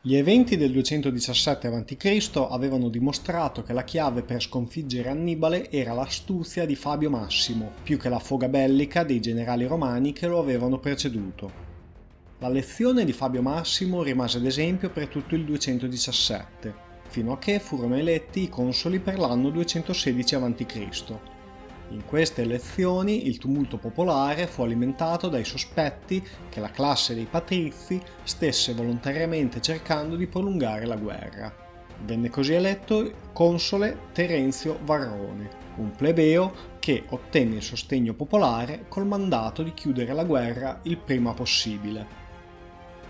Gli eventi del 217 a.C. avevano dimostrato che la chiave per sconfiggere Annibale era l'astuzia di Fabio Massimo, più che la foga bellica dei generali romani che lo avevano preceduto. La lezione di Fabio Massimo rimase ad esempio per tutto il 217, fino a che furono eletti i consoli per l'anno 216 a.C. In queste elezioni il tumulto popolare fu alimentato dai sospetti che la classe dei patrizi stesse volontariamente cercando di prolungare la guerra. Venne così eletto console Terenzio Varrone, un plebeo che ottenne il sostegno popolare col mandato di chiudere la guerra il prima possibile.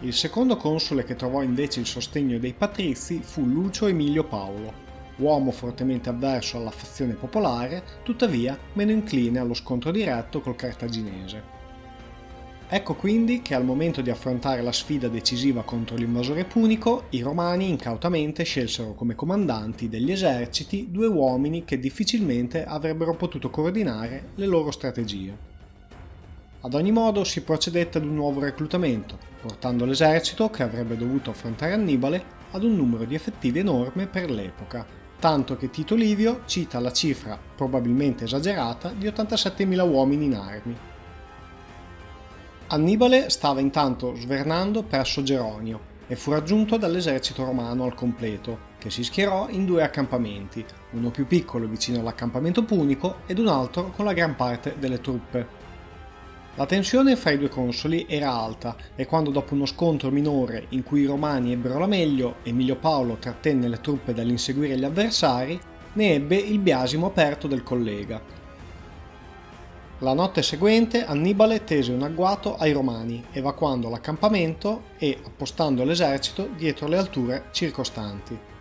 Il secondo console che trovò invece il sostegno dei patrizi fu Lucio Emilio Paulo, uomo fortemente avverso alla fazione popolare, tuttavia meno incline allo scontro diretto col cartaginese. Ecco quindi che al momento di affrontare la sfida decisiva contro l'invasore punico, i romani incautamente scelsero come comandanti degli eserciti due uomini che difficilmente avrebbero potuto coordinare le loro strategie. Ad ogni modo si procedette ad un nuovo reclutamento, portando l'esercito, che avrebbe dovuto affrontare Annibale, ad un numero di effettivi enorme per l'epoca, tanto che Tito Livio cita la cifra, probabilmente esagerata, di 87.000 uomini in armi. Annibale stava intanto svernando presso Geronio e fu raggiunto dall'esercito romano al completo, che si schierò in due accampamenti, uno più piccolo vicino all'accampamento punico ed un altro con la gran parte delle truppe. La tensione fra i due consoli era alta e quando dopo uno scontro minore in cui i romani ebbero la meglio, Emilio Paolo trattenne le truppe dall'inseguire gli avversari, ne ebbe il biasimo aperto del collega. La notte seguente Annibale tese un agguato ai romani, evacuando l'accampamento e appostando l'esercito dietro le alture circostanti.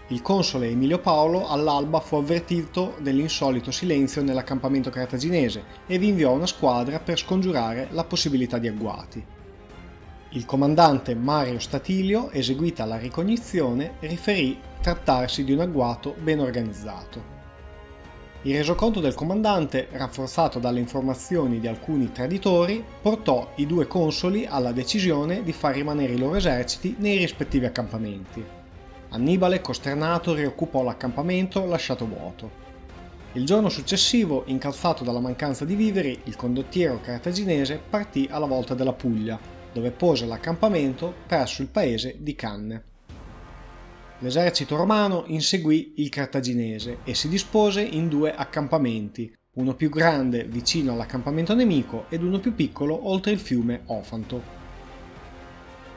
Il console Emilio Paolo all'alba fu avvertito dell'insolito silenzio nell'accampamento cartaginese e vi inviò una squadra per scongiurare la possibilità di agguati. Il comandante Mario Statilio, eseguita la ricognizione, riferì trattarsi di un agguato ben organizzato. Il resoconto del comandante, rafforzato dalle informazioni di alcuni traditori, portò i due consoli alla decisione di far rimanere i loro eserciti nei rispettivi accampamenti. Annibale, costernato, rioccupò l'accampamento lasciato vuoto. Il giorno successivo, incalzato dalla mancanza di viveri, il condottiero cartaginese partì alla volta della Puglia, dove pose l'accampamento presso il paese di Canne. L'esercito romano inseguì il cartaginese e si dispose in due accampamenti, uno più grande vicino all'accampamento nemico ed uno più piccolo oltre il fiume Ofanto.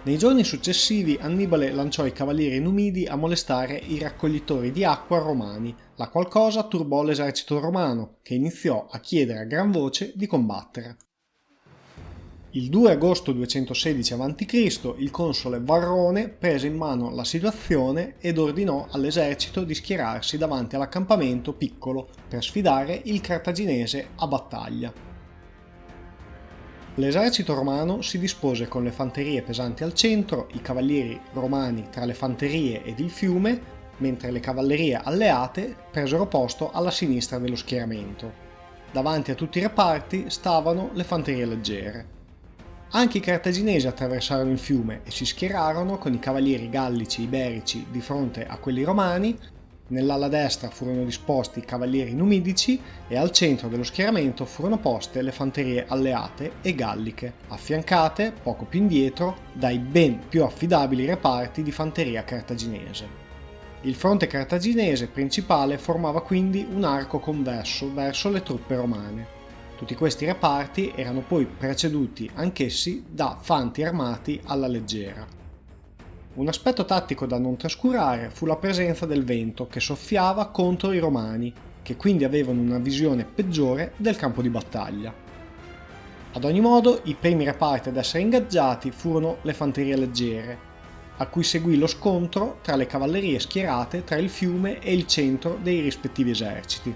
Nei giorni successivi Annibale lanciò i cavalieri numidi a molestare i raccoglitori di acqua romani, la qual cosa turbò l'esercito romano, che iniziò a chiedere a gran voce di combattere. Il 2 agosto 216 a.C. il console Varrone prese in mano la situazione ed ordinò all'esercito di schierarsi davanti all'accampamento piccolo per sfidare il cartaginese a battaglia. L'esercito romano si dispose con le fanterie pesanti al centro, i cavalieri romani tra le fanterie ed il fiume, mentre le cavallerie alleate presero posto alla sinistra dello schieramento. Davanti a tutti i reparti stavano le fanterie leggere. Anche i cartaginesi attraversarono il fiume e si schierarono con i cavalieri gallici e iberici di fronte a quelli romani. Nell'ala destra furono disposti i cavalieri numidici e al centro dello schieramento furono poste le fanterie alleate e galliche, affiancate, poco più indietro, dai ben più affidabili reparti di fanteria cartaginese. Il fronte cartaginese principale formava quindi un arco convesso verso le truppe romane. Tutti questi reparti erano poi preceduti anch'essi da fanti armati alla leggera. Un aspetto tattico da non trascurare fu la presenza del vento che soffiava contro i romani, che quindi avevano una visione peggiore del campo di battaglia. Ad ogni modo, i primi reparti ad essere ingaggiati furono le fanterie leggere, a cui seguì lo scontro tra le cavallerie schierate tra il fiume e il centro dei rispettivi eserciti.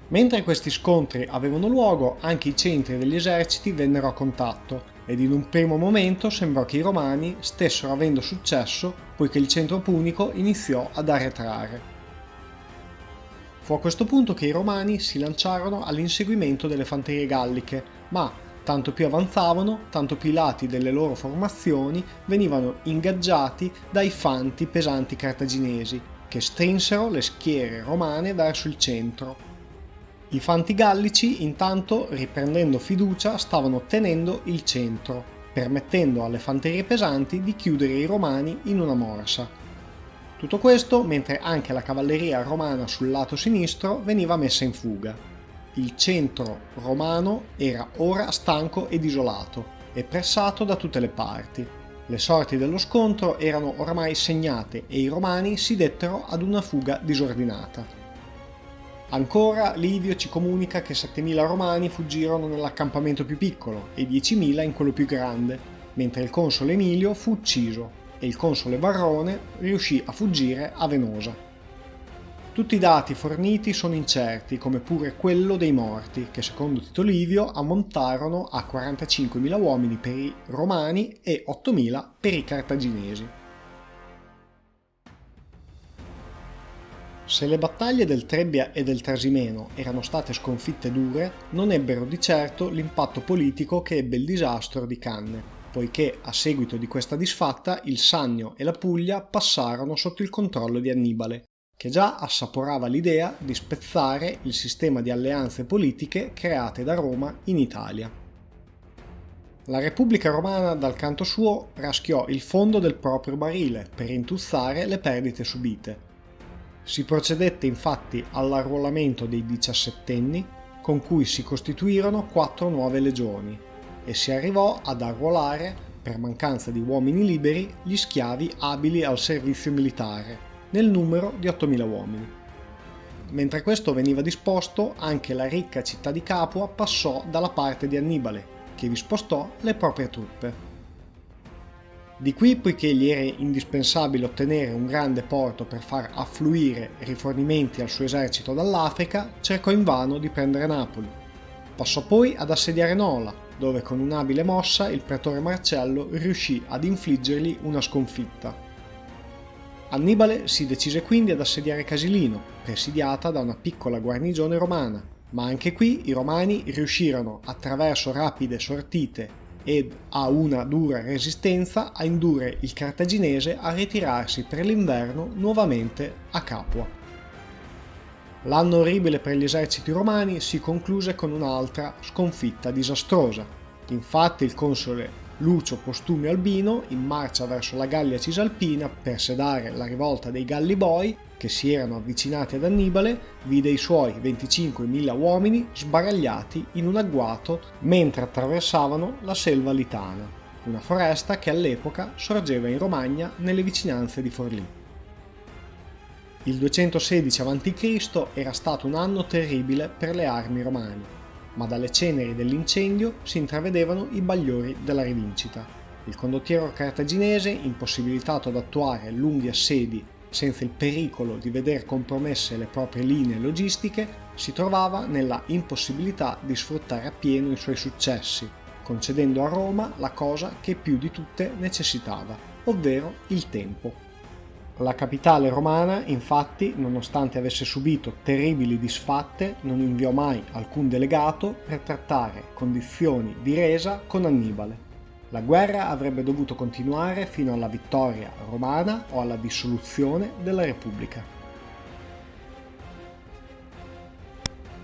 Mentre questi scontri avevano luogo, anche i centri degli eserciti vennero a contatto ed in un primo momento sembrò che i romani stessero avendo successo poiché il centro punico iniziò ad arretrare. Fu a questo punto che i romani si lanciarono all'inseguimento delle fanterie galliche, ma Tanto più avanzavano, tanto più i lati delle loro formazioni venivano ingaggiati dai fanti pesanti cartaginesi, che strinsero le schiere romane verso il centro. I fanti gallici, intanto, riprendendo fiducia, stavano tenendo il centro, permettendo alle fanterie pesanti di chiudere i romani in una morsa. Tutto questo mentre anche la cavalleria romana sul lato sinistro veniva messa in fuga. Il centro romano era ora stanco ed isolato e pressato da tutte le parti. Le sorti dello scontro erano ormai segnate e i romani si dettero ad una fuga disordinata. Ancora Livio ci comunica che 7.000 romani fuggirono nell'accampamento più piccolo e 10.000 in quello più grande, mentre il console Emilio fu ucciso e il console Varrone riuscì a fuggire a Venosa. Tutti i dati forniti sono incerti, come pure quello dei morti, che secondo Tito Livio ammontarono a 45.000 uomini per i romani e 8.000 per i cartaginesi. Se le battaglie del Trebbia e del Trasimeno erano state sconfitte dure, non ebbero di certo l'impatto politico che ebbe il disastro di Canne, poiché a seguito di questa disfatta il Sannio e la Puglia passarono sotto il controllo di Annibale, che già assaporava l'idea di spezzare il sistema di alleanze politiche create da Roma in Italia. La Repubblica Romana, dal canto suo, raschiò il fondo del proprio barile per rintuzzare le perdite subite. Si procedette infatti all'arruolamento dei 17enni, con cui si costituirono 4 nuove legioni, e si arrivò ad arruolare, per mancanza di uomini liberi, gli schiavi abili al servizio militare, nel numero di 8.000 uomini. Mentre questo veniva disposto, anche la ricca città di Capua passò dalla parte di Annibale, che vi spostò le proprie truppe. Di qui, poiché gli era indispensabile ottenere un grande porto per far affluire rifornimenti al suo esercito dall'Africa, cercò invano di prendere Napoli. Passò poi ad assediare Nola, dove con un'abile mossa il pretore Marcello riuscì ad infliggergli una sconfitta. Annibale si decise quindi ad assediare Casilino, presidiata da una piccola guarnigione romana, ma anche qui i romani riuscirono, attraverso rapide sortite ed a una dura resistenza, a indurre il cartaginese a ritirarsi per l'inverno nuovamente a Capua. L'anno orribile per gli eserciti romani si concluse con un'altra sconfitta disastrosa. Infatti il console Lucio Postumio Albino, in marcia verso la Gallia Cisalpina per sedare la rivolta dei Galliboi, che si erano avvicinati ad Annibale, vide i suoi 25.000 uomini sbaragliati in un agguato mentre attraversavano la selva litana, una foresta che all'epoca sorgeva in Romagna nelle vicinanze di Forlì. Il 216 a.C. era stato un anno terribile per le armi romane, ma dalle ceneri dell'incendio si intravedevano i bagliori della rivincita. Il condottiero cartaginese, impossibilitato ad attuare lunghi assedi senza il pericolo di veder compromesse le proprie linee logistiche, si trovava nella impossibilità di sfruttare appieno i suoi successi, concedendo a Roma la cosa che più di tutte necessitava, ovvero il tempo. La capitale romana, infatti, nonostante avesse subito terribili disfatte, non inviò mai alcun delegato per trattare condizioni di resa con Annibale. La guerra avrebbe dovuto continuare fino alla vittoria romana o alla dissoluzione della Repubblica.